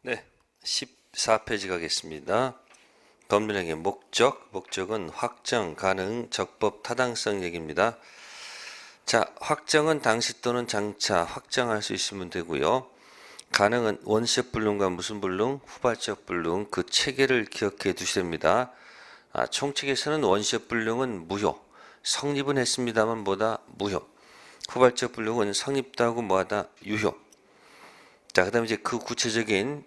네, 14페이지 가겠습니다. 법률행위 목적은 확정, 가능, 적법, 타당성 얘기입니다. 자, 확정은 당시 또는 장차 확정할 수 있으면 되고요. 가능은 원시적 불능과 무슨 불능, 후발적 불능 그 체계를 기억해 두셔야 됩니다. 총칙에서는 원시적 불능은 무효, 성립은 했습니다만 뭐다 무효, 후발적 불능은 성립도 하고 뭐하다 유효. 자, 그다음에 이제 그 구체적인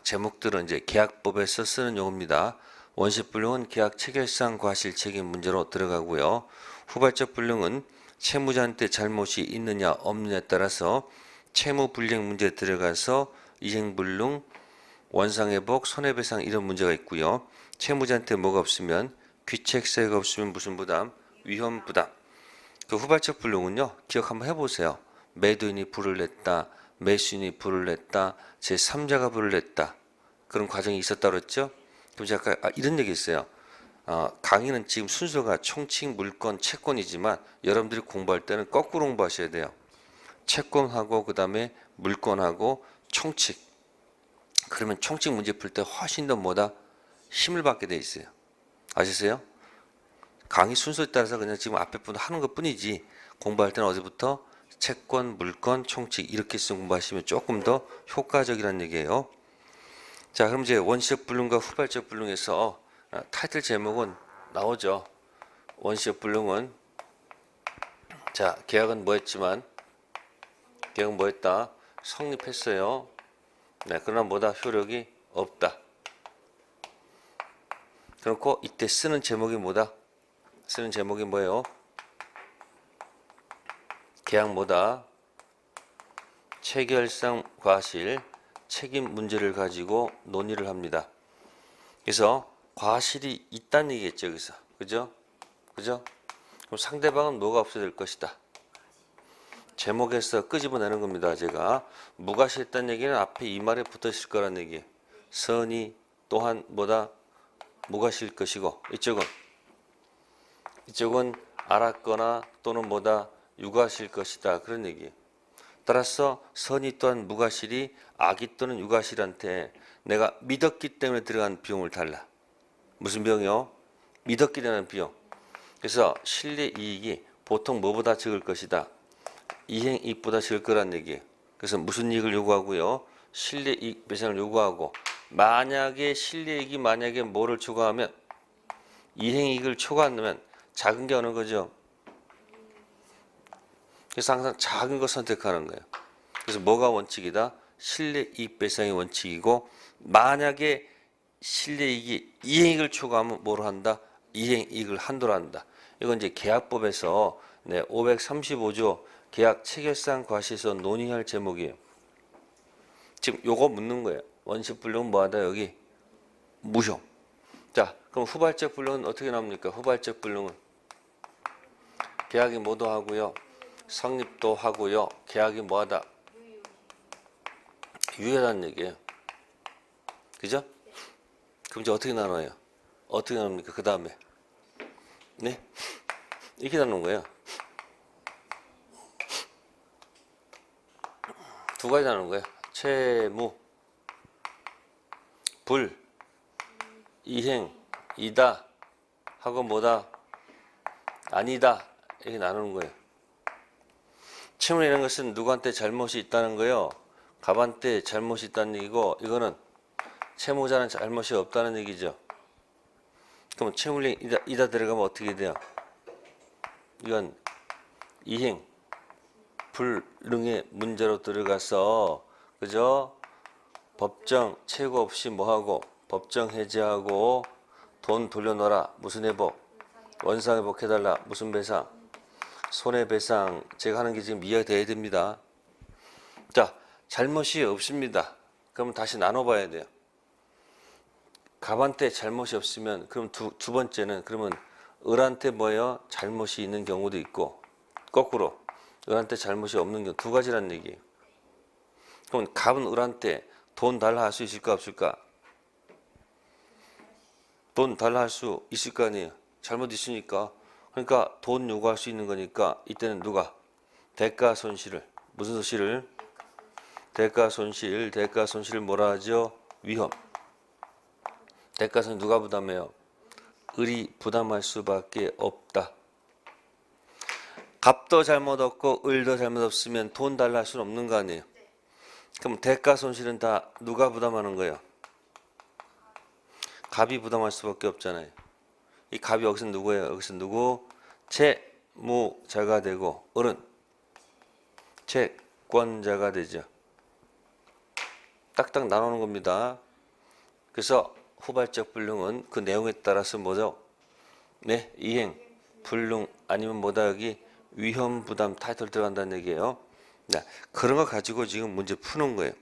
제목들은 이제 계약법에서 쓰는 용어입니다. 원시적 불능은 계약 체결상 과실 책임 문제로 들어가고요. 후발적 불능은 채무자한테 잘못이 있느냐 없느냐에 따라서 채무 불이행 문제에 들어가서 이행 불능, 원상회복, 손해배상 이런 문제가 있고요. 채무자한테 뭐가 없으면 귀책 사유가 없으면 무슨 부담? 위험 부담. 그 후발적 불능은요. 기억 한번 해보세요. 매도인이 불을 냈다. 매수인이 불을 냈다. 제3자가 불을 냈다. 그런 과정이 있었다고 그랬죠. 그럼 제가 이런 얘기 있어요. 강의는 지금 순서가 총칙, 물권, 채권이지만 여러분들이 공부할 때는 거꾸로 공부하셔야 돼요. 채권하고 그 다음에 물권하고 총칙. 그러면 총칙 문제 풀 때 훨씬 더 뭐다? 힘을 받게 돼 있어요. 아시세요? 강의 순서에 따라서 그냥 지금 앞에 분 하는 것 뿐이지 공부할 때는 어디부터 채권, 물권, 총칙 이렇게 해서 공부하시면 조금 더 효과적이라는 얘기예요. 자, 그럼 이제 원시적 불능과 후발적 불능에서 타이틀 제목은 나오죠. 원시적 불능은 자, 계약은 뭐했지만 계약은 뭐했다? 성립했어요. 네, 그러나 뭐다? 효력이 없다. 그렇고 이때 쓰는 제목이 뭐다? 쓰는 제목이 뭐예요? 계약 뭐다? 체결상 과실, 책임 문제를 가지고 논의를 합니다. 그래서 과실이 있다는 얘기겠죠, 여기서. 그죠? 그죠? 그럼 상대방은 뭐가 없어야 될 것이다. 제목에서 끄집어내는 겁니다, 제가. 무과실했다는 얘기는 앞에 이 말에 붙어 있을 거란 얘기예요. 선이 또한 뭐다? 무과실 것이고, 이쪽은 알았거나 또는 뭐다? 유과실 것이다. 그런 얘기예요. 따라서 선이 또한 무과실이 악이 또는 유과실한테 내가 믿었기 때문에 들어간 비용을 달라. 무슨 비용이요? 믿었기 때문에 비용. 그래서 실례 이익이 보통 뭐보다 적을 것이다. 이행 이익보다 적을 거란 얘기예요. 그래서 무슨 이익을 요구하고요? 실례 이익 배상을 요구하고 만약에 실례 이익이 만약에 뭐를 초과하면 이행 이익을 초과하면 작은 게 어느 거죠? 그래서 항상 작은 거 선택하는 거예요. 그래서 뭐가 원칙이다? 실례이익 배상이 원칙이고 만약에 실례이익이 이행이익을 초과하면 뭐로 한다? 이행이익을 한도로 한다. 이건 이제 계약법에서 535조 계약 체결상 과실에서 논의할 제목이에요. 지금 요거 묻는 거예요. 원시 불능은 뭐하다? 여기 무효. 자, 그럼 후발적 불능은 어떻게 나옵니까? 후발적 불능은 계약이 뭐도 하고요. 성립도 하고요. 계약이 뭐하다? 유효하다는 얘기예요. 그죠? 그럼 이제 어떻게 나눠요? 어떻게 나눕니까? 그 다음에 네? 이렇게 나누는 거예요. 두 가지 나누는 거예요. 채무, 불, 이행, 이다 하고 뭐다? 아니다. 이렇게 나누는 거예요. 채무라는 것은 누구한테 잘못이 있다는 거예요. 갑한테 잘못이 있다는 얘기고 이거는 채무자는 잘못이 없다는 얘기죠. 그럼 채무령 이다 들어가면 어떻게 돼요? 이건 이행, 불능의 문제로 들어가서 그죠? 법정 최고 없이 뭐하고 법정 해제하고 돈 돌려놓아라. 무슨 회복? 원상 회복해달라. 무슨 배상? 손해배상. 제가 하는 게 지금 이해가 돼야 됩니다. 자, 잘못이 없습니다. 그러면 다시 나눠봐야 돼요. 갑한테 잘못이 없으면 그럼 두 번째는 그러면 을한테 뭐예요? 잘못이 있는 경우도 있고 거꾸로 을한테 잘못이 없는 경우 두 가지란 얘기예요. 그럼 갑은 을한테 돈 달라 할 수 있을까 없을까? 돈 달라 할 수 있을 거 아니에요. 잘못 있으니까. 그러니까 돈 요구할 수 있는 거니까 이때는 누가? 대가 손실을 무슨 손실을? 대가손실 뭐라 하죠? 위험. 대가손실 누가 부담해요? 을이 부담할 수밖에 없다. 갑도 잘못 없고 을도 잘못 없으면 돈 달라 할 수는 없는 거 아니에요. 그럼 대가손실은 다 누가 부담하는 거예요? 갑이 부담할 수밖에 없잖아요. 이 갑이 여기서 누구예요? 여기서 누구? 채무자가 되고 을은 채권자가 되죠. 딱딱 나누는 겁니다. 그래서 후발적 불능은 그 내용에 따라서 뭐죠? 네, 이행, 불능 아니면 뭐다 여기 위험 부담 타이틀 들어간다는 얘기예요. 네, 그런 거 가지고 지금 문제 푸는 거예요.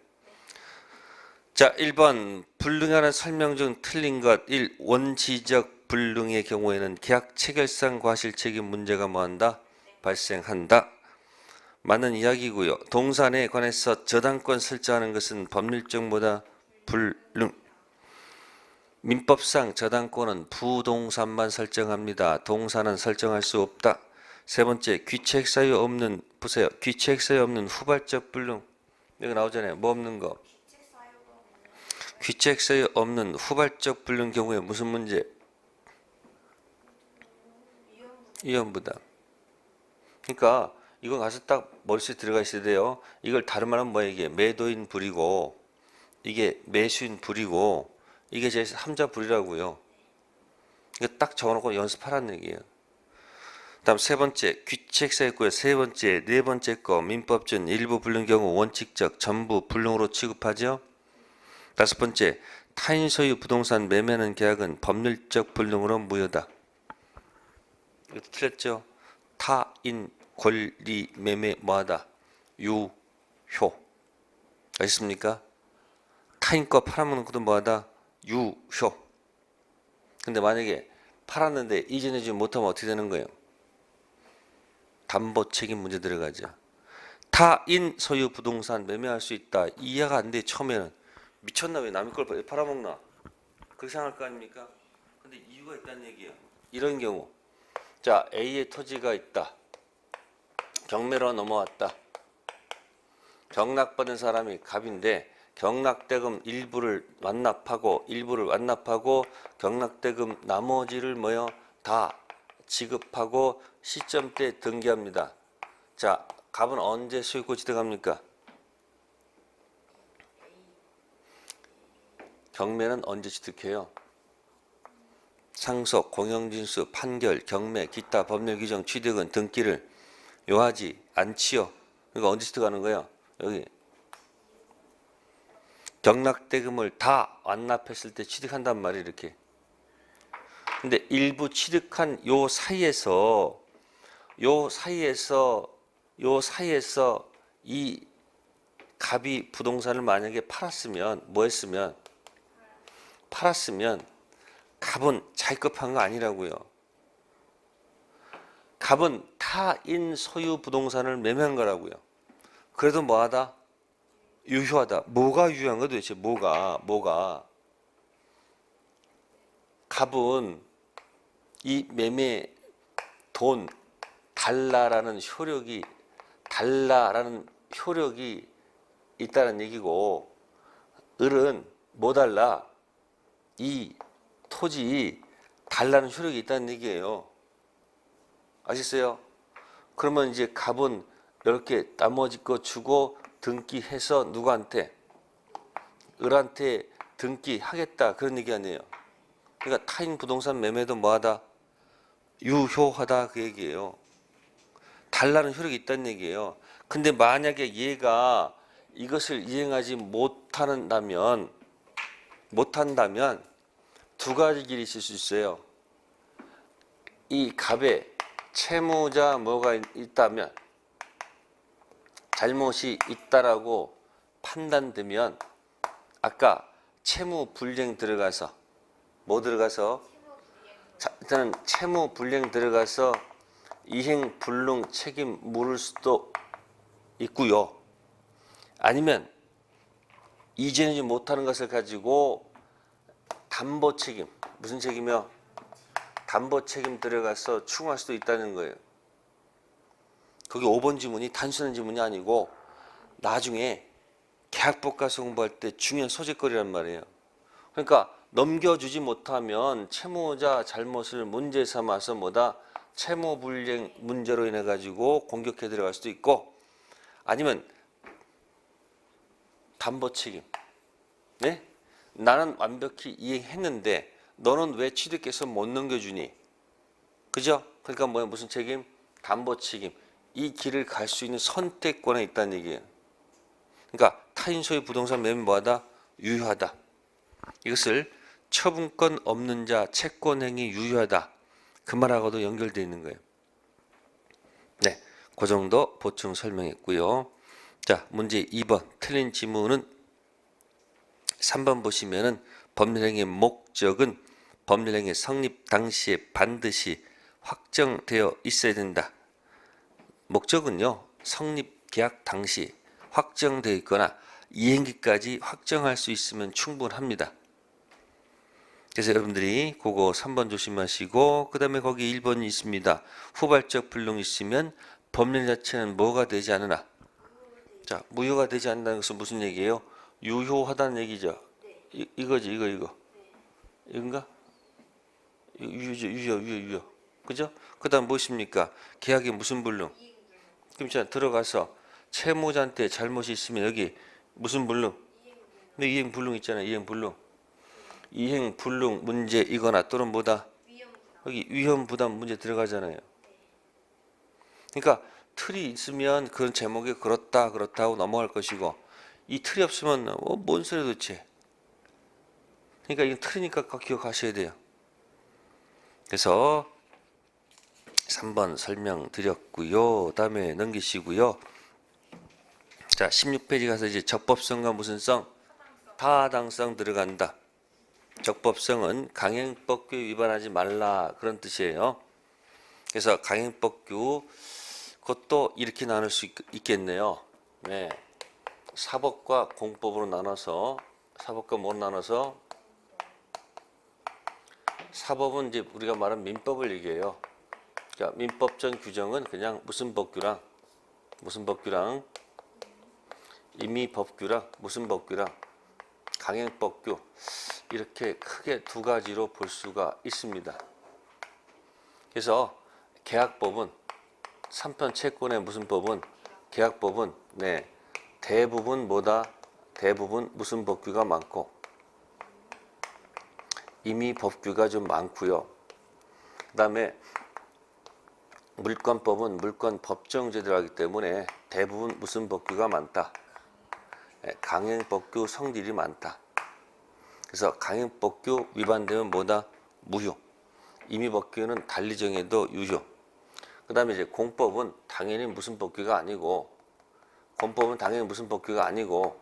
자, 1번 불능하는 설명 중 틀린 것 1. 원시적 불능의 경우에는 계약 체결상 과실책임 문제가 뭐한다? 발생한다. 맞는 이야기고요. 동산에 관해서 저당권 설정하는 것은 법률적 뭐다? 불능. 민법상 저당권은 부동산만 설정합니다. 동산은 설정할 수 없다. 세 번째, 귀책 사유 없는, 보세요. 귀책 사유 없는 후발적 불능. 여기 나오잖아요. 뭐 없는 거? 귀책 사유 없는 후발적 불능 경우에 무슨 문제? 위험 부담. 그러니까 이거 가서 딱 머릿속에 들어가 있어야 돼요. 이걸 다른 말은 뭐야 이게? 매도인 불이고 이게 매수인 불이고 이게 제 3자 불이라고요. 이거 딱 적어놓고 연습하라는 얘기예요. 다음 세 번째 귀책사 있고요. 세 번째, 네 번째 거 민법전 일부 불능 경우 원칙적 전부 불능으로 취급하죠. 다섯 번째 타인 소유 부동산 매매하는 계약은 법률적 불능으로 무효다. 이거 틀렸죠? 타인 권리 매매 뭐하다? 유효. 아셨습니까? 타인 거 팔아먹는 것도 뭐하다? 유효. 근데 만약에 팔았는데 이전해주지 못하면 어떻게 되는 거예요? 담보 책임 문제 들어가죠. 타인 소유 부동산 매매할 수 있다. 이해가 안 돼. 처음에는 미쳤나 왜 남의 걸 팔아먹나? 그렇게 생각할 거 아닙니까? 근데 이유가 있다는 얘기예요. 이런 경우 자 A의 토지가 있다. 경매로 넘어왔다. 경락받은 사람이 갑인데 경락대금 일부를 완납하고 경락대금 나머지를 뭐요? 다 지급하고 시점때 등기합니다. 자, 갑은 언제 소유권 취득합니까? 경매는 언제 취득해요? 상속, 공영진수, 판결, 경매, 기타 법률 규정 취득은 등기를 요하지 않지요. 그러니까 언제 취득하는 거예요? 여기 경락대금을 다 완납했을 때 취득한단 말이에요. 이렇게. 근데 일부 취득한 요 사이에서 이 갑이 부동산을 만약에 팔았으면 뭐 했으면 팔았으면 갑은 자기 거 판 거 아니라고요. 갑은 타인 소유 부동산을 매매한 거라고요. 그래도 뭐하다? 유효하다. 뭐가 유효한 거 도대체? 뭐가? 갑은 이 매매 돈 달라라는 효력이 있다는 얘기고 을은 뭐 달라? 이 토지 달라는 효력이 있다는 얘기예요. 아시겠어요? 그러면 이제 갑은 이렇게 나머지 거 주고 등기해서 누구한테? 을한테 등기하겠다 그런 얘기 아니에요. 그러니까 타인 부동산 매매도 뭐하다? 유효하다 그 얘기예요. 달라는 효력이 있다는 얘기예요. 근데 만약에 얘가 이것을 이행하지 못한다면 두 가지 길이 있을 수 있어요. 이 갑에 채무자 뭐가 있다면 잘못이 있다라고 판단되면 아까 채무 불이행 들어가서 뭐 들어가서 일단은 채무 불이행 들어가서 이행 불능 책임 물을 수도 있고요. 아니면 이전하지 못하는 것을 가지고 담보 책임 무슨 책임이요? 담보 책임 들어가서 추궁할 수도 있다는 거예요. 그게 5번 지문이 단순한 지문이 아니고 나중에 계약법 가서 공부할 때 중요한 소재거리란 말이에요. 그러니까 넘겨주지 못하면 채무자 잘못을 문제 삼아서 뭐다? 채무 불이행 문제로 인해 가지고 공격해 들어갈 수도 있고, 아니면 담보 책임. 네? 나는 완벽히 이행했는데 너는 왜 취득해서 못 넘겨주니? 그죠? 그러니까 뭐야? 무슨 책임? 담보 책임. 이 길을 갈 수 있는 선택권에 있다는 얘기예요. 그러니까 타인 소유 부동산 매매 뭐하다? 유효하다. 이것을 처분권 없는 자 채권행위 유효하다. 그 말하고도 연결되어 있는 거예요. 네, 그 정도 보충 설명했고요. 자, 문제 2번. 틀린 지문은 3번 보시면은 법률행위의 목적은 법률행위 성립 당시에 반드시 확정되어 있어야 된다. 목적은요, 성립 계약 당시 확정되어 있거나 이행기까지 확정할 수 있으면 충분합니다. 그래서 여러분들이 그거 3번 조심하시고, 그 다음에 거기 1번이 있습니다. 후발적 불능이 있으면 법령 자체는 뭐가 되지 않으나. 자, 무효가 되지 않는다는 것은 무슨 얘기예요? 유효하다는 얘기죠. 이거지, 이거. 이건가? 유효. 그죠? 그 다음 무엇입니까? 계약에 무슨 불능? 그럼 들어가서 채무자한테 잘못이 있으면 여기 무슨 불능? 근데 이행 불능 있잖아요. 이행 불능. 이행 불능 문제이거나 또는 뭐다? 여기 위험 부담 문제 들어가잖아요. 그러니까 틀이 있으면 그런 제목에 그렇다 하고 넘어갈 것이고, 이 틀이 없으면 뭔 소리야 도대체. 그러니까 이건 틀이니까 꼭 기억하셔야 돼요. 그래서 3번 설명드렸고요. 다음에 넘기시고요. 자, 16페이지 가서 이제 적법성과 무슨 성? 타당성 들어간다. 적법성은 강행법규 위반하지 말라, 그런 뜻이에요. 그래서 강행법규, 그것도 이렇게 나눌 수 있겠네요. 네. 사법과 공법으로 나눠서, 사법과 뭐로 나눠서? 사법은 이제 우리가 말하는 민법을 얘기해요. 그러니까 민법전 규정은 그냥 무슨 법규랑 임의법규랑 무슨 법규랑 강행법규, 이렇게 크게 두 가지로 볼 수가 있습니다. 그래서 계약법은 3편 채권의 무슨 법은? 계약법은 네, 대부분 뭐다? 대부분 무슨 법규가 많고 임의법규가 좀 많고요. 그 다음에 물권법은 물권 법정제 들어가기 때문에 대부분 무슨 법규가 많다? 강행법규 성질이 많다. 그래서 강행법규 위반되면 뭐다? 무효. 임의법규는 달리 정해도 유효. 그 다음에 이제 공법은 당연히 무슨 법규가 아니고, 공법은 당연히 무슨 법규가 아니고,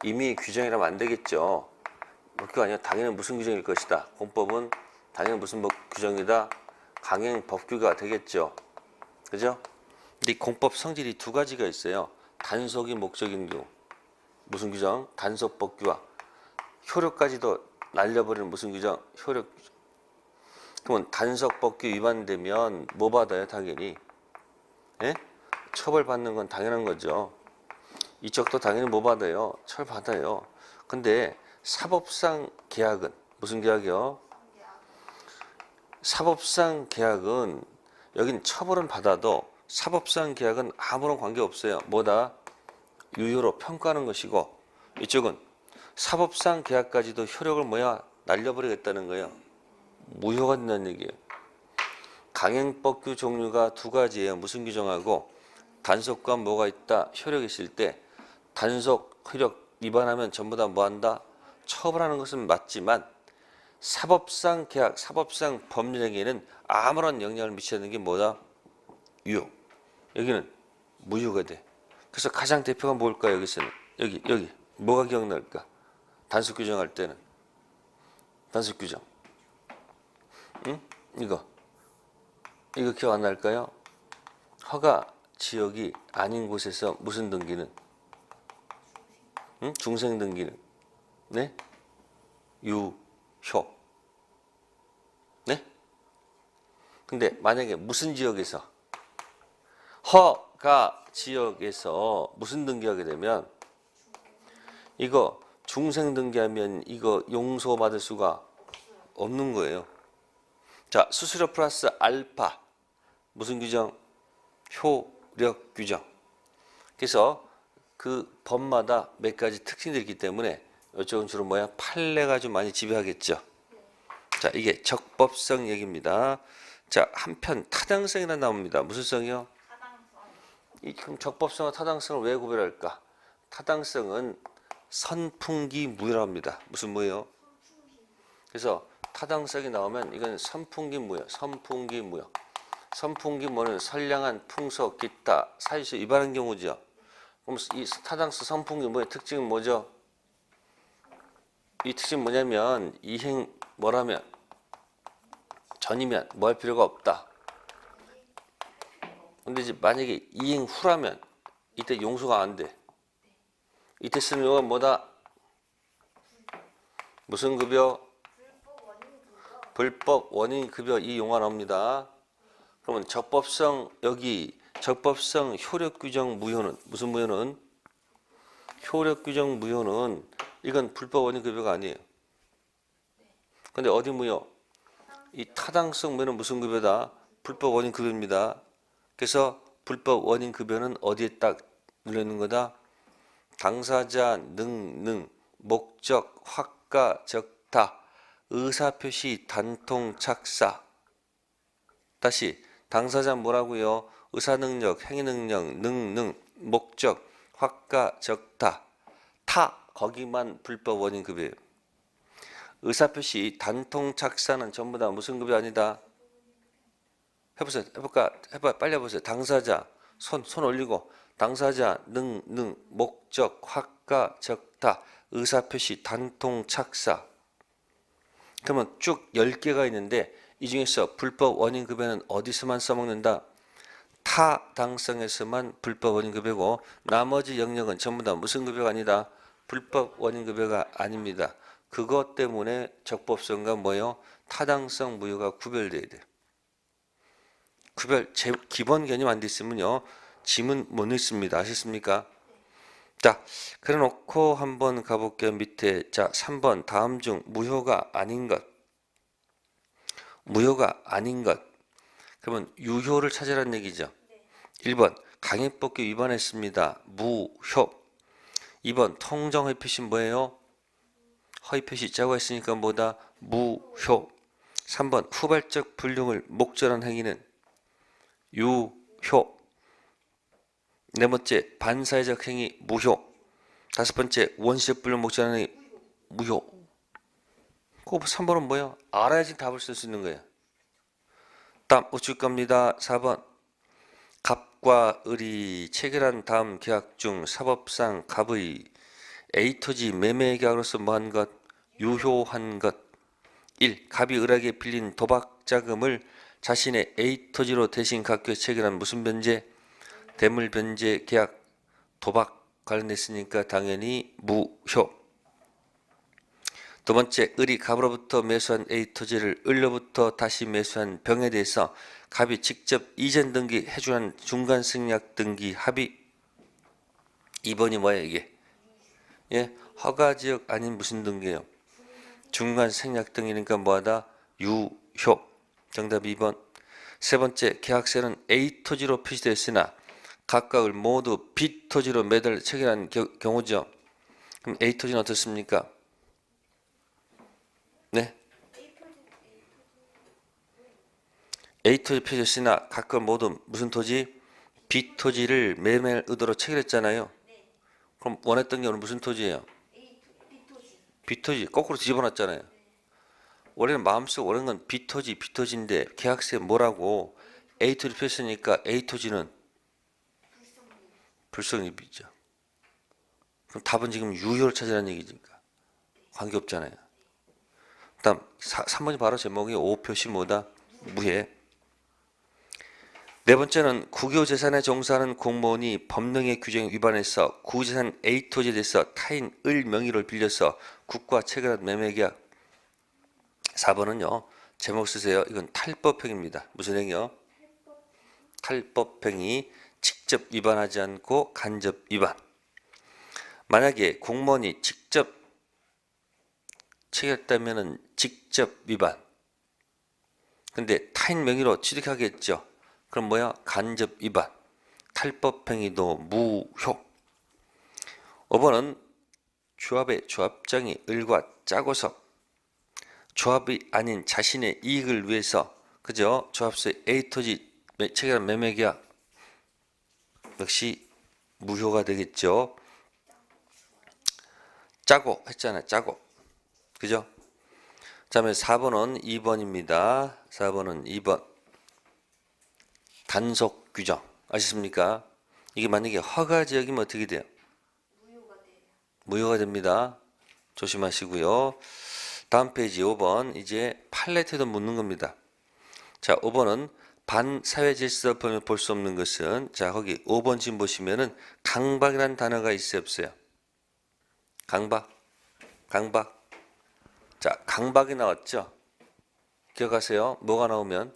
임의 규정이라면 안 되겠죠. 법규가 아니라 당연히 무슨 규정일 것이다. 공법은 당연히 무슨 규정이다. 강행 법규가 되겠죠. 그죠? 근데 이 공법 성질이 두 가지가 있어요. 단속이 목적인 경우. 무슨 규정? 단속 법규와 효력까지도 날려버리는 무슨 규정? 효력 규정. 그러면 단속 법규 위반되면 뭐 받아요? 당연히. 예? 처벌받는 건 당연한 거죠. 이쪽도 당연히 뭐 받아요? 처벌 받아요. 근데 사법상 계약은 무슨 계약이요? 사법상 계약은 여긴 처벌은 받아도 사법상 계약은 아무런 관계 없어요. 뭐다? 유효로 평가하는 것이고, 이쪽은 사법상 계약까지도 효력을 뭐야? 날려버리겠다는 거예요. 무효가 된다는 얘기예요. 강행법규 종류가 두 가지예요. 무슨 규정하고? 단속과 뭐가 있다? 효력이 있을 때 단속, 효력 위반하면 전부 다 뭐한다? 처벌하는 것은 맞지만 사법상 계약, 사법상 법률행위에는 아무런 영향을 미치지 않는 게 뭐다? 유효. 여기는 무효가 돼. 그래서 가장 대표가 뭘까요? 여기서는 여기 뭐가 기억날까? 단속 규정할 때는 단속 규정. 응? 이거 기억 안 날까요? 허가 지역이 아닌 곳에서 무슨 등기는? 응? 중생 등기는? 네? 유효. 네? 근데 만약에 무슨 지역에서 허가 지역에서 무슨 등기하게 되면 이거 중생 등기하면 이거 용서받을 수가 없는 거예요. 자, 수수료 플러스 알파 무슨 규정? 효력 규정. 그래서 그 법마다 몇 가지 특징들이 있기 때문에 이쪽은 주로 뭐야? 판례가 좀 많이 지배하겠죠. 자, 이게 적법성 얘기입니다. 자, 한편 타당성이라 나옵니다. 무슨 성이요? 그럼 적법성과 타당성을 왜 구별할까? 타당성은 선풍기 무효라고 합니다. 무슨 무효요? 그래서 타당성이 나오면 이건 선풍기 무효, 선풍기 무효. 선풍기 무효는 선량한 풍속, 기타, 사유수 위반한 경우죠. 그럼 이 타당성 선풍기 무효의 특징은 뭐죠? 이 특징은 뭐냐면 이행 뭐라면 전이면 뭐 할 필요가 없다. 근데 이제 만약에 이행 후라면 이때 용서가 안 돼. 이때 쓰는 용어가 뭐다? 무슨 급여? 불법 원인 급여 이 용어 나옵니다. 그러면 적법성 여기 적법성 효력 규정 무효는 무슨 무효는? 효력 규정 무효는 이건 불법 원인 급여가 아니에요. 근데 어디 무효? 이 타당성 무효는 무슨 급여다? 불법 원인 급여입니다. 그래서 불법 원인 급여는 어디에 딱 눌려있는 거다? 당사자 능 목적 확가 적다 의사표시 단통 착사. 다시 당사자 뭐라고요? 의사능력 행위능력 능 목적 확가 적다 타 거기만 불법 원인 급여예요. 의사표시 단통 착사는 전부 다 무슨 급여 아니다? 해보세요. 해봐 빨리 해보세요. 당사자 손 올리고 당사자 능 목적 확가 적다 의사표시 단통 착사. 그러면 쭉 10개가 있는데 이 중에서 불법 원인 급여는 어디서만 써먹는다? 타당성에서만 불법 원인 급여고 나머지 영역은 전부 다 무슨 급여가 아니다? 불법 원인 급여가 아닙니다. 그것 때문에 적법성과 뭐요? 타당성 무효가 구별돼야 돼. 구별 기본 개념 안 돼 있으면요 지문 못 읽습니다. 아셨습니까? 자, 그래 놓고 한번 가볼게요. 밑에 자 3번 다음 중 무효가 아닌 것. 무효가 아닌 것. 그러면 유효를 찾으라는 얘기죠. 1번 강행법규 위반했습니다. 무효. 2번 통정 허위 표시 뭐예요? 허위 표시 자가 있으니까 뭐다? 무효. 3번 후발적 불능을 목전한 행위는 유효. 네 번째 반사회적 행위 무효. 다섯 번째 원시적 불능 목전한 행위 무효. 그 3번은 뭐예요? 알아야지 답을 쓸 수 있는 거예요. 다음 우측 겁니다. 4번 갑과 을이 체결한 다음 계약 중 사법상 갑의 A 토지 매매 계약으로서 뭐한 것? 유효한 것. 1. 갑이 을에게 빌린 도박 자금을 자신의 A 토지로 대신 갖기 위해 체결한 무슨 변제? 대물 변제 계약. 도박 관련했으니까 당연히 무효. 두 번째, 을이 갑으로부터 매수한 A 토지를 을로부터 다시 매수한 병에 대해서 갑이 직접 이전 등기 해주는 중간 승낙 등기 합의. 2번이 뭐예요 이게? 예, 허가지역 아닌 무슨 등기예요? 중간 생략 등기니까 뭐하다? 유효. 정답 2번. 세 번째, 계약서는 A 토지로 표시되어 있으나 각각을 모두 B 토지로 매달 체결한 경우죠. 그럼 A 토지는 어떻습니까? 네. A 토지 표시되어 있으나 각각 모두 무슨 토지? B 토지를 매매할 의도로 체결했잖아요. 그럼 원했던 경우는 무슨 토지예요? B 토지. 거꾸로 뒤집어놨잖아요. 원래는 마음속 원하는 건 B 토지인데 계약서에 뭐라고 A 토지 표시니까 A 토지는 불성립이죠. 그럼 답은 지금 유효를 찾으라는 얘기니까 관계없잖아요. 다음 3번이 바로 제목이 5표시 뭐다? 무해. 네 번째는 국유재산에 종사하는 공무원이 법령의 규정에 위반해서 구재산 A 토지에 대해서 타인 을 명의를 빌려서 국가 체결한 매매계약. 4번은요. 제목 쓰세요. 이건 탈법행위입니다. 무슨 행위요? 탈법행위. 직접 위반하지 않고 간접 위반. 만약에 공무원이 직접 체결했다면은 직접 위반. 근데 타인 명의로 취득하겠죠. 그럼 뭐야? 간접 위반. 탈법행위도 무효. 5번은 조합의 조합장이 을과 짜고서 조합이 아닌 자신의 이익을 위해서 그죠? 조합소의 A 토지 체결한 매매계약 역시 무효가 되겠죠. 짜고 했잖아요. 짜고. 그죠? 다음에 4번은 2번입니다. 4번은 2번. 단속 규정. 아시습니까? 이게 만약에 허가 지역이면 어떻게 돼요? 무효가 됩니다. 조심하시고요. 다음 페이지 5번. 이제 판례태도 묻는 겁니다. 자, 5번은 반사회질서범위를 볼 수 없는 것은 자, 거기 5번 지금 보시면은 강박이라는 단어가 있어요, 없어요? 강박. 자, 강박이 나왔죠? 기억하세요? 뭐가 나오면?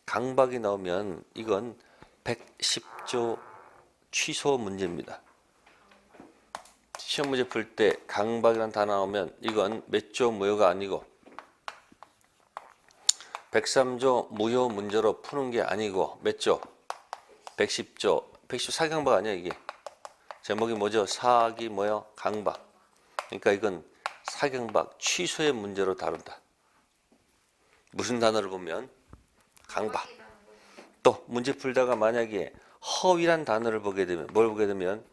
강박이 나오면 이건 110조 취소 문제입니다. 시험 문제 풀 때 강박이라는 단어 나오면 이건 몇 조 무효가 아니고 103조 무효 문제로 푸는 게 아니고 몇 조? 110조. 110조 사기강박 아니야 이게. 제목이 뭐죠? 사기 뭐요? 강박. 그러니까 이건 사기강박 취소의 문제로 다룬다. 무슨 단어를 보면? 강박. 또 문제 풀다가 만약에 허위란 단어를 보게 되면 뭘 보게 되면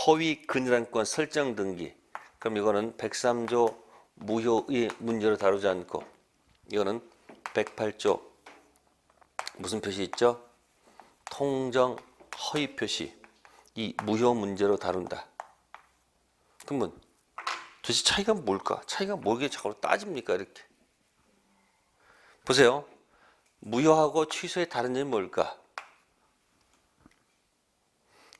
허위 근일한권 설정 등기. 그럼 이거는 103조 무효의 문제로 다루지 않고 이거는 108조 무슨 표시 있죠? 통정 허위 표시. 이 무효 문제로 다룬다. 그러면 도대체 차이가 뭘까? 차이가 뭐게 자꾸 따집니까? 이렇게. 보세요. 무효하고 취소의 다른 점이 뭘까?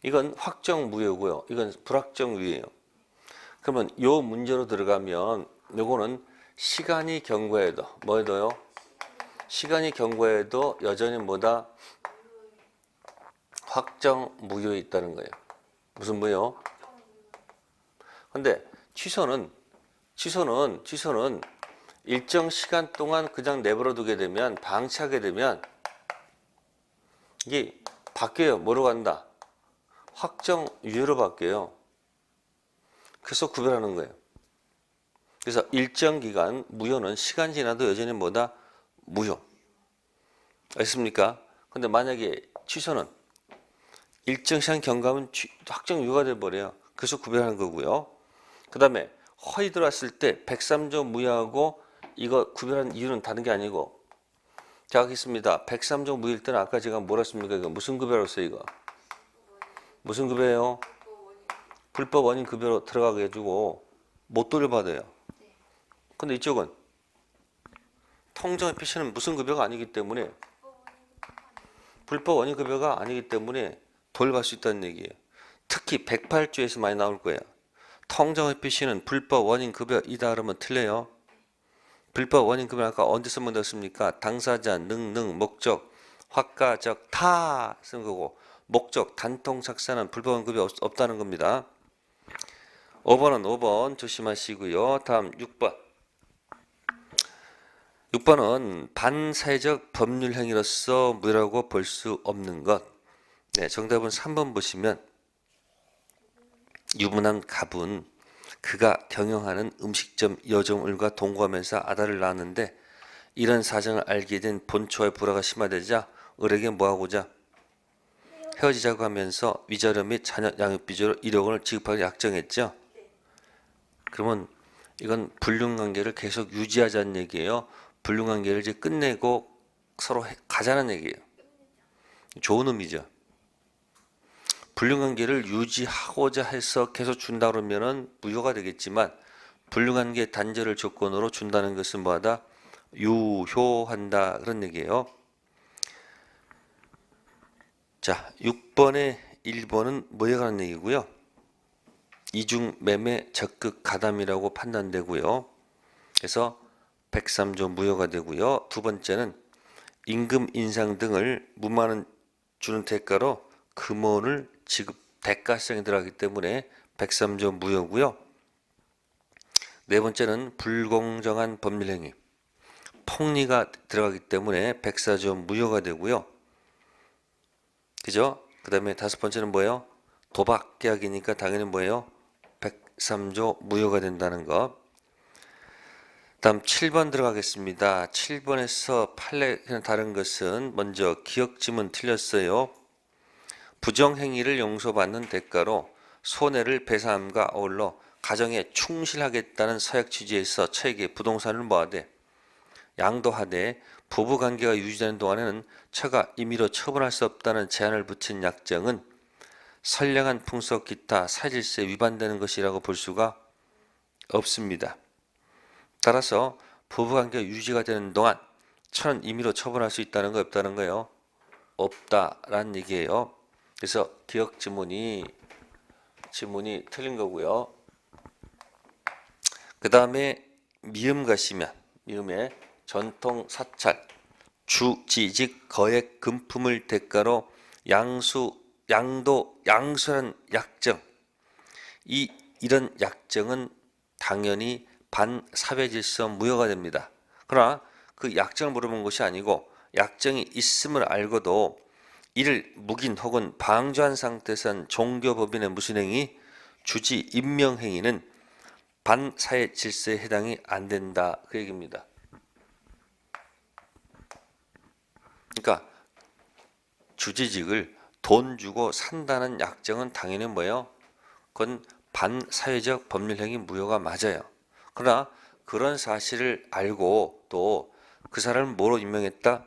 이건 확정 무효고요. 이건 불확정 무효예요. 그러면 요 문제로 들어가면 요거는 시간이 경과해도 뭐해도요? 시간이 경과해도 여전히 뭐다? 확정 무효에 있다는 거예요. 무슨 무효? 근데 취소는 일정 시간 동안 그냥 내버려 두게 되면 방치하게 되면 이게 바뀌어요. 뭐로 간다? 확정 유효로 바뀌어요. 그래서 구별하는 거예요. 그래서 일정 기간 무효는 시간 지나도 여전히 뭐다? 무효. 알겠습니까? 근데 만약에 취소는 일정 시간 경과하면 확정 유효가 돼버려요. 그래서 구별하는 거고요. 그 다음에 허위 들어왔을 때 103조 무효하고 이거 구별하는 이유는 다른 게 아니고 자 하겠습니다. 103조 무효일 때는 아까 제가 뭐라 했습니까? 이거 무슨 급여로서요 이거? 무슨 급여예요? 불법 원인 급여로 들어가게 해주고 못 돌려받아요. 근데 이쪽은 통정의 표시는 무슨 급여가 아니기 때문에 불법 원인 급여가 아니기 때문에 돌려받을 수 있다는 얘기예요. 특히 108조에서 많이 나올 거예요. 통정의 표시는 불법 원인 급여이다 그러면 틀려요. 불법 원인 급여 아까 언제 쓰면 되었습니까? 당사자, 능, 목적, 확가적, 다 쓴 거고 목적, 단통 작사는 불법 원인 급여 없다는 겁니다. 5번은 5번 조심하시고요. 다음 6번. 6번은 반사회적 법률 행위로서 무효라고 볼 수 없는 것. 네, 정답은 3번 보시면 유부남 갑은 그가 경영하는 음식점 여종을과 동거하면서 아들을 낳았는데 이런 사정을 알게 된 본초의 불화가 심화되자 을에게 뭐하고자 헤어지자고 하면서 위자료 및 자녀 양육비조로 1억 원을 지급하기 약정했죠. 그러면 이건 불륜관계를 계속 유지하자는 얘기예요. 불륜관계를 이제 끝내고 서로 가자는 얘기예요. 좋은 의미죠. 불륜관계를 유지하고자 해서 계속 준다 그러면은 무효가 되겠지만 불륜관계 단절을 조건으로 준다는 것은 뭐하다? 유효한다 그런 얘기예요. 자, 6번에 1번은 뭐에 관한 얘기고요. 이중 매매 적극 가담이라고 판단되고요. 그래서 103조 무효가 되고요. 두 번째는 임금 인상 등을 무만원 주는 대가로 금원을 지급 대가성이 들어가기 때문에 103조 무효고요. 네 번째는 불공정한 법률행위, 폭리가 들어가기 때문에 104조 무효가 되고요. 그죠? 그 다음에 다섯 번째는 뭐예요? 도박 계약이니까 당연히 뭐예요? 103조 무효가 된다는 것. 다음 7번 들어가겠습니다. 7번에서 판례는 다른 것은 먼저 기억지문 틀렸어요. 부정행위를 용서받는 대가로 손해를 배상함과 어울러 가정에 충실하겠다는 서약 취지에서 처에게 부동산을 뭐하되 양도하되 부부관계가 유지되는 동안에는 처가 임의로 처분할 수 없다는 제한을 붙인 약정은 선량한 풍속 기타 사질서에 위반되는 것이라고 볼 수가 없습니다. 따라서 부부관계가 유지가 되는 동안 처는 임의로 처분할 수 있다는 거 없다는 거예요. 없다라는 얘기예요. 그래서 기억 지문이 틀린 거고요. 그 다음에 미음 가시면 미음에 전통 사찰 주지직 거액 금품을 대가로 양수라는 약정, 이런 약정은 당연히 반사회질서 무효가 됩니다. 그러나 그 약정을 물어본 것이 아니고 약정이 있음을 알고도 이를 묵인 혹은 방조한 상태에선 종교법인의 무슨 행위, 주지 임명행위는 반사회 질서에 해당이 안 된다 그 얘기입니다. 그러니까 주지직을 돈 주고 산다는 약정은 당연히 뭐예요? 그건 반사회적 법률행위 무효가 맞아요. 그러나 그런 사실을 알고 또 그 사람을 뭐로 임명했다?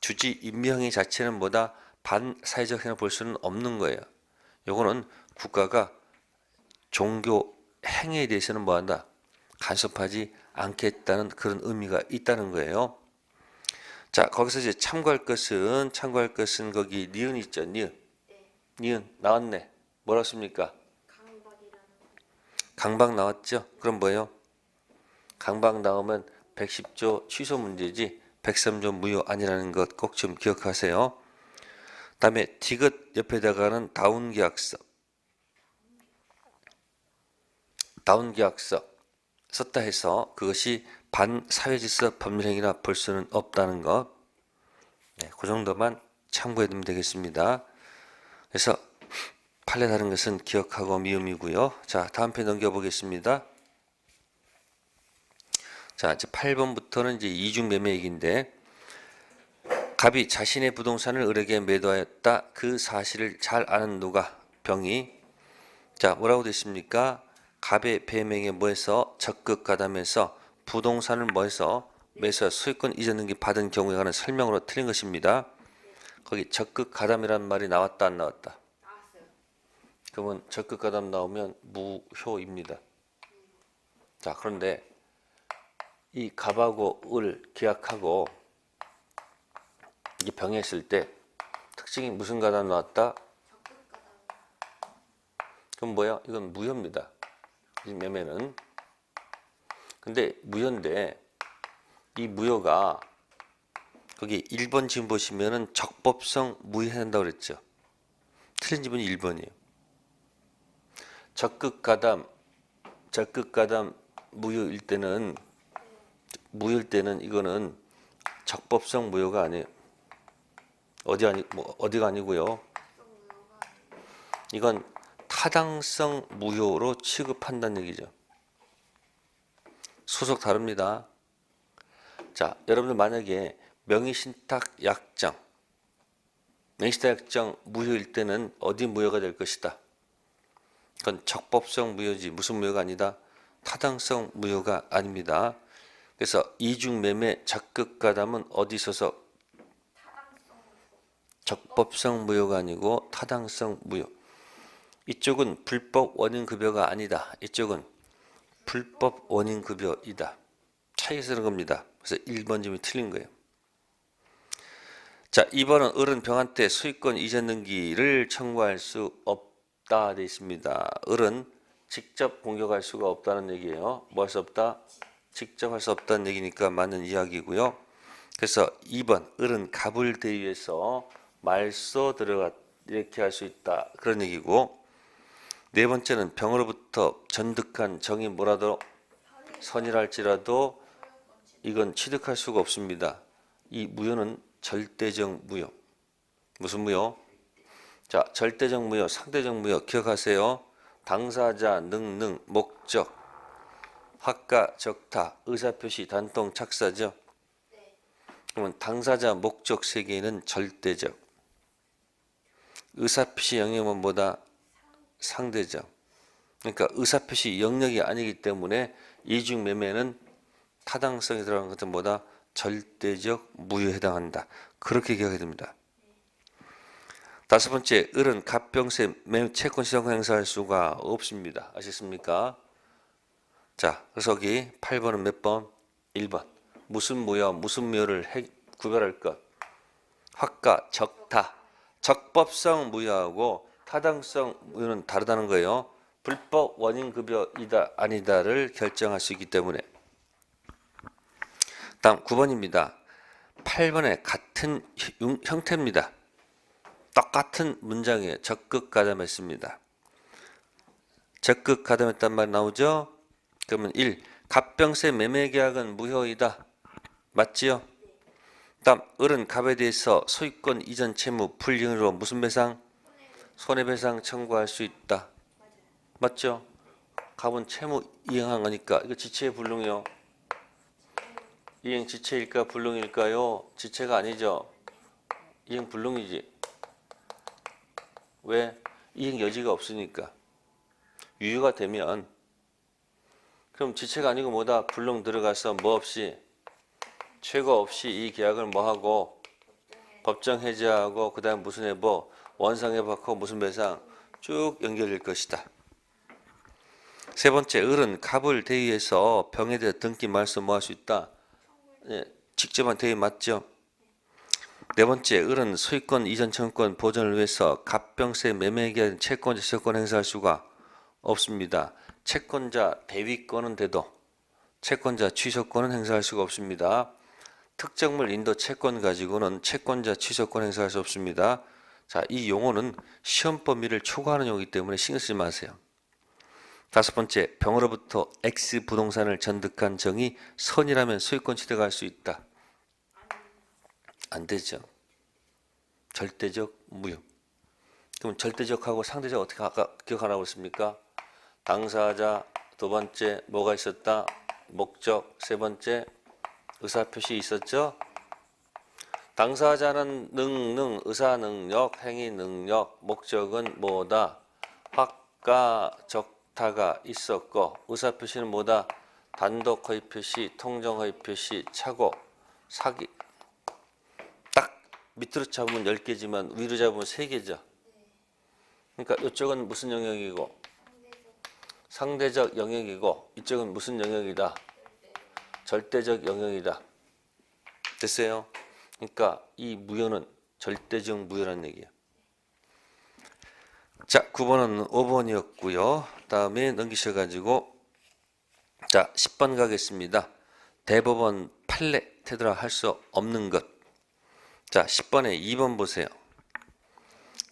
주지 임명행위 자체는 뭐다? 반사회적 행위를 볼 수는 없는 거예요. 요거는 국가가 종교 행위에 대해서는 뭐한다? 간섭하지 않겠다는 그런 의미가 있다는 거예요. 자, 거기서 이제 참고할 것은 거기 니은 있죠, 니은. 니은 나왔네. 뭐라 씁니까? 강박 나왔죠? 그럼 뭐예요? 강박 나오면 110조 취소 문제지 103조 무효 아니라는 것 꼭 좀 기억하세요. 다음에 디귿 옆에다가는 다운계약서 썼다 해서 그것이 반사회질서 법률행위라 볼 수는 없다는 것. 네, 그 정도만 참고해 두면 되겠습니다. 그래서 판례 다른 것은 기억하고 미음이고요. 자, 다음 편 넘겨보겠습니다. 자, 이제 8번부터는 이제 이중매매 얘기인데 갑이 자신의 부동산을 을에게 매도하였다. 그 사실을 잘 아는 누가 병이 자 뭐라고 됐습니까? 갑의 배명에 뭐해서 적극 가담해서 부동산을 뭐해서 매수 소유권 이전 등기 받은 경우에 관한 설명으로 틀린 것입니다. 거기 적극 가담이라는 말이 나왔다 안 나왔다? 나왔어요. 그러면 적극 가담 나오면 무효입니다. 자 그런데 이 갑하고 을 계약하고 이게 병했을 때 특징이 무슨 가담 나왔다? 그럼 뭐야? 이건 무효입니다. 이 매매는. 근데 무효인데 이 무효가 거기 1번 지금 보시면은 적법성 무효한다고 그랬죠. 틀린 지문이 1번이에요. 적극 가담 무효일 때는 이거는 적법성 무효가 아니에요. 어디가 아니고요. 이건 타당성 무효로 취급한다는 얘기죠. 소속 다릅니다. 자, 여러분들 만약에 명의신탁 약정 무효일 때는 어디 무효가 될 것이다. 그건 적법성 무효지 무슨 무효가 아니다. 타당성 무효가 아닙니다. 그래서 이중매매 적극가담은 어디 소속? 적법성 무효가 아니고 타당성 무효. 이쪽은 불법 원인급여가 아니다. 이쪽은 불법 원인급여이다. 차이가 있는 겁니다. 그래서 1번 점이 틀린 거예요. 자, 2번은 을은 병한테 소유권 이전 등기를 청구할 수 없다 되어 있습니다. 을은 직접 공격할 수가 없다는 얘기예요. 뭐 할 수 없다? 직접 할 수 없다는 얘기니까 맞는 이야기고요. 그래서 2번 을은 갑을 대위해서 말소 들어가 이렇게 할 수 있다 그런 얘기고 네 번째는 병으로부터 전득한 정이 뭐라도 선이랄지라도 이건 취득할 수가 없습니다. 이 무효는 절대적 무효. 무슨 무효? 자, 절대적 무효, 상대적 무효 기억하세요. 당사자, 능능, 목적, 학가, 적타, 의사표시, 단통, 착사죠. 그러면 당사자, 목적 세 개는 절대적. 의사표시 영역은 뭐다? 상대적. 그러니까 의사표시 영역이 아니기 때문에 이중매매는 타당성이 들어간 것은 뭐다? 절대적 무효에 해당한다. 그렇게 기억해야 됩니다. 다섯 번째, 을은 갑병세 채권 시장 행사할 수가 없습니다. 아시겠습니까? 자, 그래서 여기 8번은 몇 번? 1번. 무슨 무효, 무슨 무효를 구별할 것? 학가, 적타. 적법성 무효하고 타당성 무효는 다르다는 거예요. 불법 원인급여이다 아니다를 결정할 수 있기 때문에. 다음 9번입니다. 8번의 같은 형태입니다. 똑같은 문장이에요. 적극 가담했습니다. 적극 가담했단 말 나오죠? 그러면 1. 갑병세 매매계약은 무효이다. 맞지요? 다음 을은 갑에 대해서 소유권 이전 채무 불이행으로 무슨 배상? 손해배상 청구할 수 있다. 맞죠? 갑은 채무 이행한 거니까 이거 지체의 불능이요. 이행 지체일까 불능일까요? 지체가 아니죠. 이행 불능이지. 왜? 이행 여지가 없으니까. 유효가 되면 그럼 지체가 아니고 뭐다? 불능 들어가서 뭐 없이 최고 없이 이 계약을 뭐 하고 법정 해제하고 그 다음 무슨 해보 원상회복하고 무슨 배상 쭉 연결될 것이다. 세 번째, 을은 갑을 대위해서 병에 대해 등기 말소 뭐 할 수 있다? 네, 직접한 대위 맞죠? 네 번째, 을은 소유권 이전 청구권 보전을 위해서 갑병세 매매계약 채권자 취소권 행사할 수가 없습니다. 채권자 대위권은 돼도 채권자 취소권은 행사할 수가 없습니다. 특정물 인도 채권 가지고는 채권자 취소권 행사할 수 없습니다. 자, 이 용어는 시험 범위를 초과하는 용어이기 때문에 신경 쓰지 마세요. 다섯 번째, 병으로부터 X 부동산을 전득한 정이 선이라면 소유권 취득할 수 있다. 안 되죠. 절대적 무효. 그럼 절대적하고 상대적 어떻게 아까 기억하라고 했습니까? 당사자, 두 번째 뭐가 있었다? 목적, 세 번째 의사표시 있었죠? 당사자는 능능, 의사능력, 행위능력, 목적은 뭐다? 학가, 적타가 있었고 의사표시는 뭐다? 단독 허위표시, 통정 허위표시, 착오, 사기. 딱 밑으로 잡으면 10개지만 위로 잡으면 3개죠. 그러니까 이쪽은 무슨 영역이고 상대적 영역이고 이쪽은 무슨 영역이다? 절대적 영역이다. 됐어요? 그러니까 이 무효는 절대적 무효라는 얘기야. 자, 9번은 5번이었고요. 다음에 넘기셔가지고 자, 10번 가겠습니다. 대법원 판례 태도라 할 수 없는 것. 자, 10번에 2번 보세요.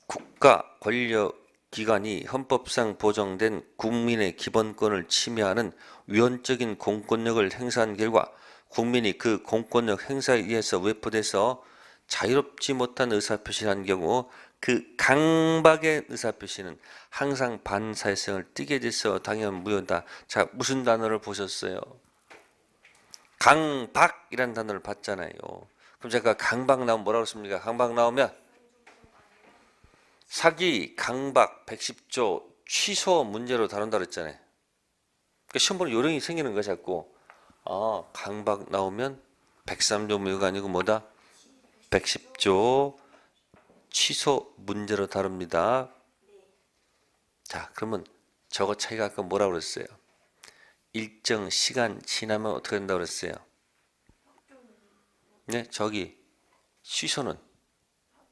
국가 권력기관이 헌법상 보장된 국민의 기본권을 침해하는 위헌적인 공권력을 행사한 결과 국민이 그 공권력 행사에 의해서 외포돼서 자유롭지 못한 의사표시를 한 경우 그 강박의 의사표시는 항상 반사회성을 띠게 돼서 당연 무효다. 자, 무슨 단어를 보셨어요? 강박이라는 단어를 봤잖아요. 그럼 제가 강박 나오면 뭐라고 했습니까? 강박 나오면 사기, 강박, 110조 취소 문제로 다룬다고 했잖아요. 그러니까 시험 보는 요령이 생기는 거야 자꾸. 강박 나오면 103조 무효가 아니고 뭐다? 110조 취소 문제로 다룹니다. 자, 그러면 저거 차이가 아까 뭐라고 그랬어요? 일정 시간 지나면 어떻게 된다고 그랬어요? 네, 저기 취소는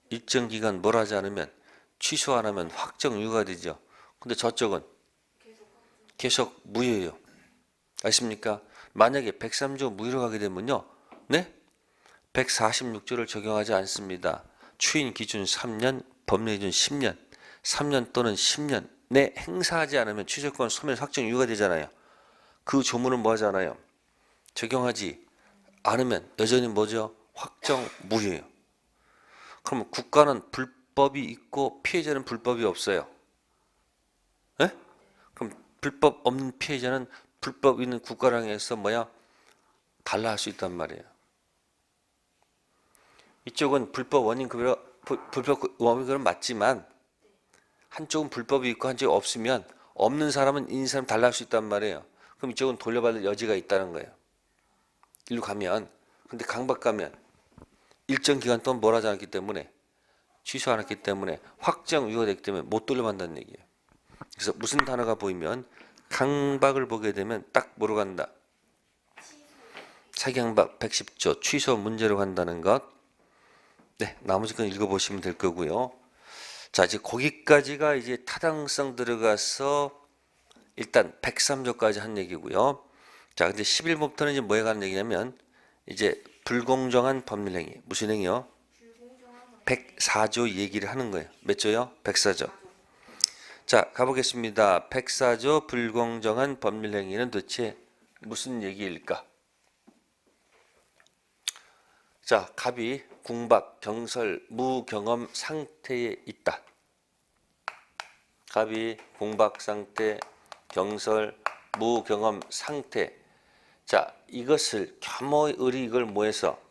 일정 기간 뭘 하지 않으면 취소 안 하면 확정 유효가 되죠. 근데 저쪽은 계속 무효예요. 아십니까? 만약에 103조 무효로 가게 되면요. 네? 146조를 적용하지 않습니다. 추인 기준 3년, 법령 기준 10년, 3년 또는 10년 내 행사하지 않으면 취소권 소멸 확정 유효가 되잖아요. 그 조문은 뭐 하잖아요. 적용하지 않으면 여전히 뭐죠? 확정 무효예요. 그럼 국가는 불법이 있고 피해자는 불법이 없어요. 예? 그럼 불법 없는 피해자는 불법 있는 국가랑 해서 뭐야? 달라 할 수 있단 말이에요. 이쪽은 불법 원인 급여, 불법 원인 급여는 맞지만 한쪽은 불법이 있고 한쪽이 없으면 없는 사람은 있는 사람 달라 할 수 있단 말이에요. 그럼 이쪽은 돌려받을 여지가 있다는 거예요. 일로 가면 근데 강박 가면 일정 기간 동안 뭘 하지 않았기 때문에 취소 안 했기 때문에 확정 유효됐기 때문에 못 돌려받는다는 얘기예요. 그래서 무슨 단어가 보이면 강박을 보게 되면 딱 뭐로 간다. 사기강박 110조 취소 문제로 간다는 것. 네, 나머지 건 읽어보시면 될 거고요. 자, 이제 거기까지가 이제 타당성 들어가서 일단 103조까지 한 얘기고요. 자, 근데 11부터는 이제 뭐에 관한 얘기냐면 이제 불공정한 법률행위. 무슨 행위요? 104조 얘기를 하는 거예요. 몇 조요? 104조. 자, 가보겠습니다. 104조 불공정한 법률행위는 도대체 무슨 얘기일까? 자, 갑이 궁박, 경설, 무경험 상태에 있다. 갑이 궁박 상태, 경설, 무경험 상태. 자, 이것을 겸허의 의리 이걸 뭐해서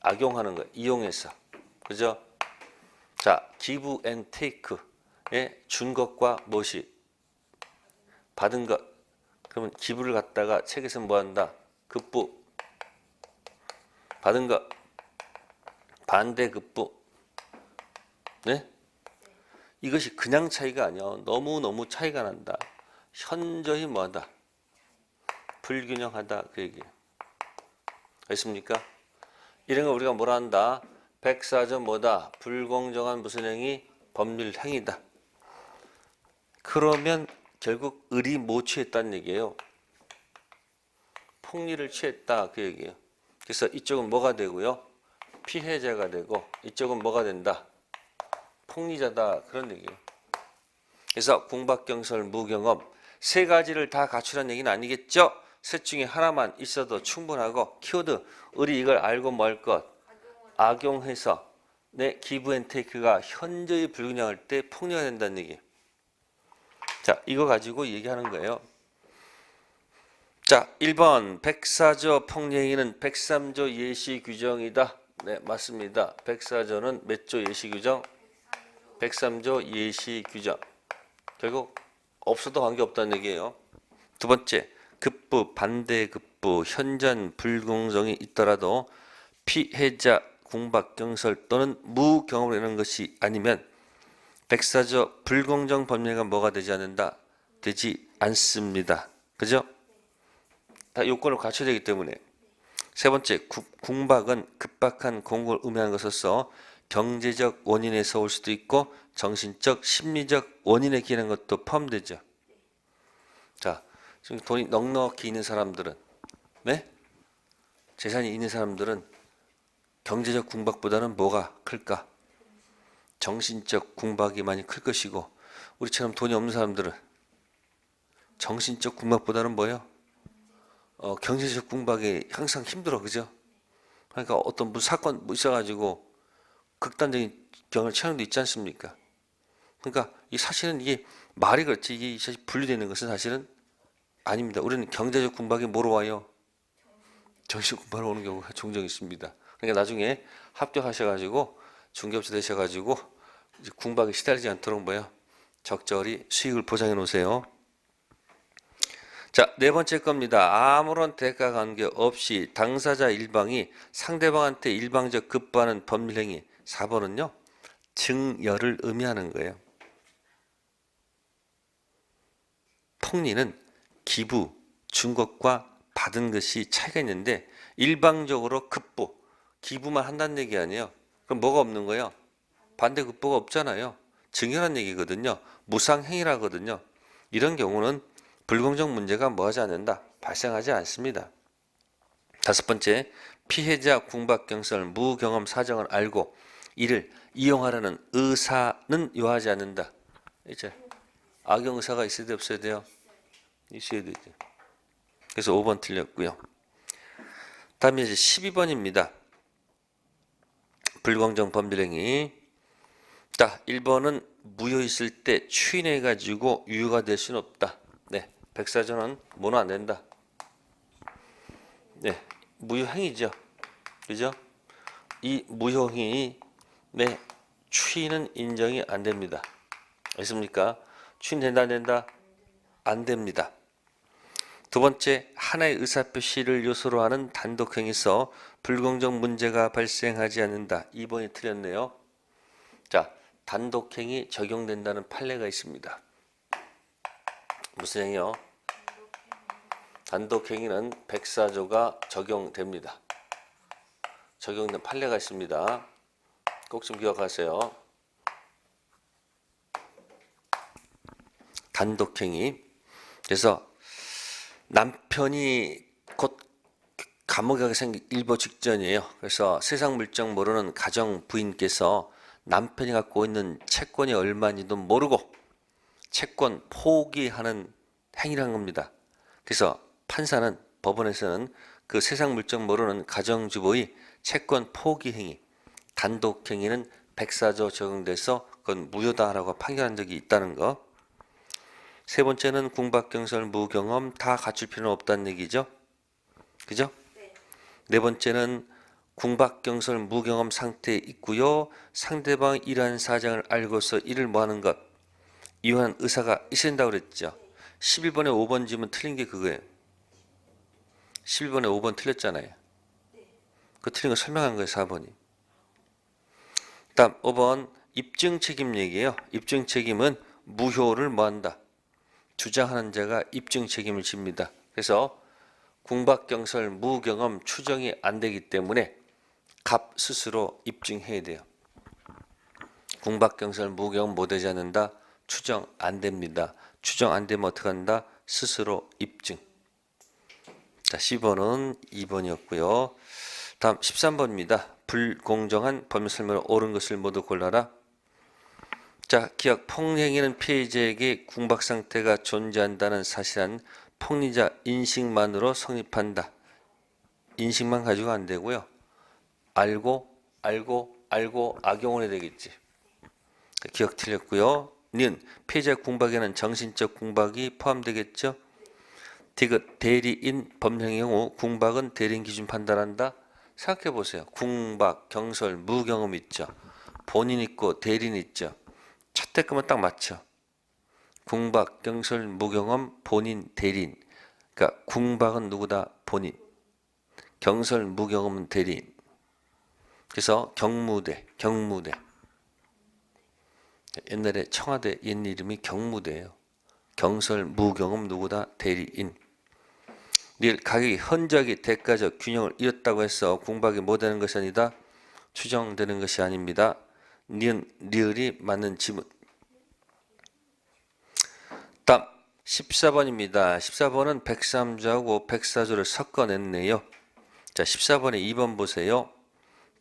악용하는 거예요. 이용해서. 그죠? 자, give and take에 준 것과 무엇이 받은 것. 그러면 기부를 갖다가 책에서 뭐 한다? 급부. 받은 것. 반대 급부. 네? 이것이 그냥 차이가 아니야. 너무너무 차이가 난다. 현저히 뭐하다? 불균형하다. 그 얘기예요. 알겠습니까? 이런 거 우리가 뭐라 한다? 104조 뭐다? 불공정한 무슨 행위? 법률 행위다. 그러면 결국 의리 뭐 취했다는 얘기예요? 폭리를 취했다. 그 얘기예요. 그래서 이쪽은 뭐가 되고요? 피해자가 되고 이쪽은 뭐가 된다? 폭리자다. 그런 얘기예요. 그래서 궁박경설 무경험 세 가지를 다 갖추라는 얘기는 아니겠죠? 셋 중에 하나만 있어도 충분하고 키워드 의리 이걸 알고 뭐 할 것? 악용해서 내 기브 앤 테이크가 현저히 불균형할 때 폭리가 된다는 얘기예요. 자, 이거 가지고 얘기하는 거예요. 자, 1번 104조 폭리행위는 103조 예시 규정이다. 네, 맞습니다. 104조는 몇 조 예시 규정? 103조 예시 규정. 결국 없어도 관계없다는 얘기예요. 두 번째, 급부, 반대 급부, 현전 불공정이 있더라도 피해자 궁박, 경설 또는 무경험으로 인한 것이 아니면 104조 불공정 법률가 뭐가 되지 않는다? 되지 않습니다. 그죠? 다 요건을 갖춰야 되기 때문에. 세 번째, 궁박은 급박한 공고를 의미하는 것으로서 경제적 원인에서 올 수도 있고 정신적, 심리적 원인에 기인한 것도 포함되죠. 자, 지금 돈이 넉넉히 있는 사람들은, 네? 재산이 있는 사람들은 경제적 궁박보다는 뭐가 클까? 정신적 궁박이 많이 클 것이고 우리처럼 돈이 없는 사람들은 정신적 궁박보다는 뭐예요? 경제적 궁박이 항상 힘들어. 그죠? 그러니까 어떤 무슨 사건 뭐 있어가지고 극단적인 경우를 처형도 있지 않습니까? 그러니까 이 사실은 이게 말이 그렇지 이게 사실 분리되는 것은 사실은 아닙니다. 우리는 경제적 궁박이 뭐로 와요? 정신적 궁박으로 오는 경우가 종종 있습니다. 그러니까 나중에 합격하셔가지고 중개업자 되셔가지고 이제 궁박에 시달리지 않도록 뭐예요? 적절히 수익을 보장해 놓으세요. 자, 네 번째 겁니다. 아무런 대가 관계 없이 당사자 일방이 상대방한테 일방적 급부하는 법률행위. 4번은요. 증여를 의미하는 거예요. 폭리는 기부, 준 것과 받은 것이 차이가 있는데 일방적으로 급부, 기부만 한다는 얘기 아니에요. 그럼 뭐가 없는 거예요? 반대 급부가 없잖아요. 증여란 얘기거든요. 무상행위라거든요. 이런 경우는 불공정 문제가 뭐하지 않는다? 발생하지 않습니다. 다섯 번째, 피해자 궁박경설 무경험 사정을 알고 이를 이용하려는 의사는 요하지 않는다. 이제 악용사가 있어야 돼 없어야 돼요? 있어야 되죠. 그래서 5번 틀렸고요. 다음에 이제 12번입니다. 불공정 법률행위. 딱 1번은 무효 있을 때 추인해가지고 유효가 될 수는 없다. 네, 백사조는 뭐는 안 된다. 네, 무효행위죠. 그죠? 이 무효행위 네, 추인은 인정이 안 됩니다. 알겠습니까? 추인된다 안 된다? 안 됩니다. 두 번째, 하나의 의사표시를 요소로 하는 단독행위에서 불공정 문제가 발생하지 않는다. 2번이 틀렸네요. 자, 단독행위 적용된다는 판례가 있습니다. 무슨 행위요? 단독행위는 백사조가 적용됩니다. 적용된 판례가 있습니다. 꼭 좀 기억하세요. 단독행위. 그래서 남편이 곧 감옥에 가게 생긴 일보 직전이에요. 그래서 세상 물정 모르는 가정 부인께서 남편이 갖고 있는 채권이 얼마인지도 모르고 채권 포기하는 행위라는 겁니다. 그래서 판사는 법원에서는 그 세상 물정 모르는 가정주부의 채권 포기 행위, 단독 행위는 백사조 적용돼서 그건 무효다라고 판결한 적이 있다는 거. 세 번째는 궁박경설 무경험 다 갖출 필요는 없다는 얘기죠. 그죠? 네 번째는 궁박경설 무경험 상태에 있고요. 상대방 이러한 사정을 알고서 이를 뭐하는 것. 이유한 의사가 있어야 된다고 그랬죠. 11번에 5번 지면 틀린 게 그거예요. 11번에 5번 틀렸잖아요. 그 틀린 거 설명한 거예요. 4번이. 다음 5번 입증 책임 얘기예요. 입증 책임은 무효를 뭐한다. 주장하는 자가 입증 책임을 집니다. 그래서 궁박경설 무경험 추정이 안 되기 때문에 갑 스스로 입증해야 돼요. 궁박경설 무경험 못되지 않는다. 추정 안 됩니다. 추정 안 되면 어떻게 한다? 스스로 입증. 자, 10번은 2번이었고요. 다음 13번입니다. 불공정한 법률 설명을 옳은 것을 모두 골라라. 자, 기억 폭행에는 피해자에게 궁박 상태가 존재한다는 사실은 폭리자 인식만으로 성립한다. 인식만 가지고 안 되고요. 알고 악용을 해야 되겠지. 기억 틀렸고요. 는 피해자 궁박에는 정신적 궁박이 포함되겠죠. 디귿 대리인 법령의 경우 궁박은 대리인 기준 판단한다. 생각해 보세요. 궁박, 경설, 무경험 있죠. 본인 있고 대리인 있죠. 첫 대 거만 딱 맞죠. 궁박, 경설, 무경험, 본인, 대리인. 그러니까 궁박은 누구다? 본인. 경설, 무경험은 대리인. 그래서 경무대. 옛날에 청와대 옛 이름이 경무대예요. 경설, 무경험 누구다? 대리인. 릴 가격이 현저하게 대가적 균형을 잃었다고 해서 궁박이 못되는 것이 아니다. 추정되는 것이 아닙니다. 니은 리을이 맞는 지문. 다음 14번입니다. 14번은 103조하고 104조를 섞어냈네요. 자, 14번에 2번 보세요.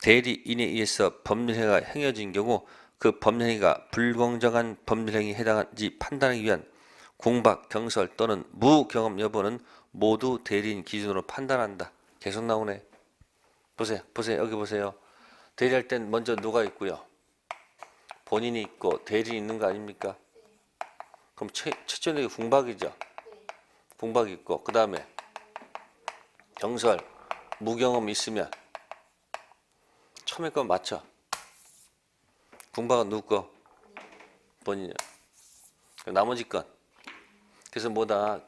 대리인에 의해서 법률행위가 행해진 경우 그 법률행위가 불공정한 법률행위에 해당하는지 판단하기 위한 궁박, 경설 또는 무경험 여부는 모두 대리인 기준으로 판단한다. 계속 나오네. 보세요. 여기 보세요. 대리할 땐 먼저 누가 있고요. 본인이 있고 대리인 있는 거 아닙니까? 그럼 최초는 궁박이죠. 궁박 있고 그 다음에 경설, 무경험 있으면 처음에 거 맞죠? 궁박은 누구 거? 본인이요. 나머지 건. 그래서 뭐다?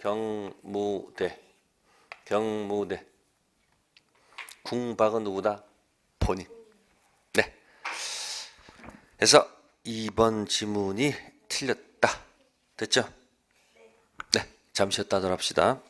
경무대. 궁박은 누구다? 본인. 네. 그래서 2번 지문이 틀렸다. 됐죠? 네. 잠시 쉬었다 하도록 합시다.